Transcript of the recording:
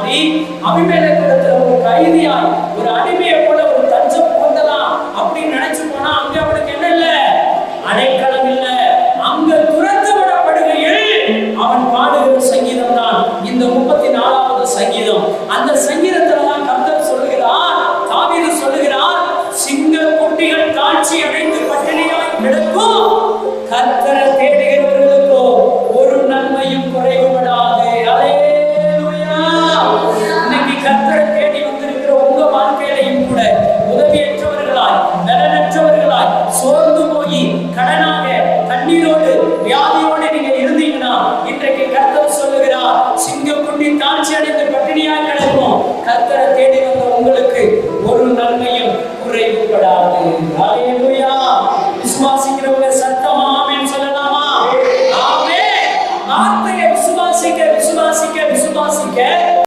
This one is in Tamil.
மாதிரி அபிமெலேக்கிடத்துல ஒரு கைதியாய் ஒரு அடிமையை போல ஒரு தஞ்சம் பொருந்தலாம் அப்படின்னு நினைச்சு போனா அங்க அவனுக்கு என்ன இல்ல, அடைக்கலம் இல்ல. அங்க துரத்து விடப்படுகையில் அவன் பாடுகிற சங்கீதம் தான் இந்த 34வது சங்கீதம். அந்த சங்கீதத்துல தான் கர்த்தர் சொல்லுகிறார், தாவீது சொல்லுகிறார், சிங்க குட்டிகள் காட்சி அடைந்து பட்டினியாய் கிடக்கும், கர்த்தரை தேடுகிறவர்களுக்கோ ஒரு நன்மையும் குறைவுபடாது. அல்லேலூயா. இன்னைக்கு கர்த்தரை தேடி வந்திருக்கிற உங்க வாழ்க்கையிலையும் கூட உதவியற்றவர்களாய், பலனற்றவர்களாய், சோர்ந்து போய் கடனாக கண்ணீரோடு வியாதியோடு நீங்க இருந்தீங்கன்னா இன்றைக்கு கர்த்தர் சொல்லுகிறார், சிங்கக்குட்டி காட்சி அடைந்து பட்டினியாய் கிடக்கும், கர்த்தரை தேடி வந்த உங்களுக்கு ஒரு நன்மையும்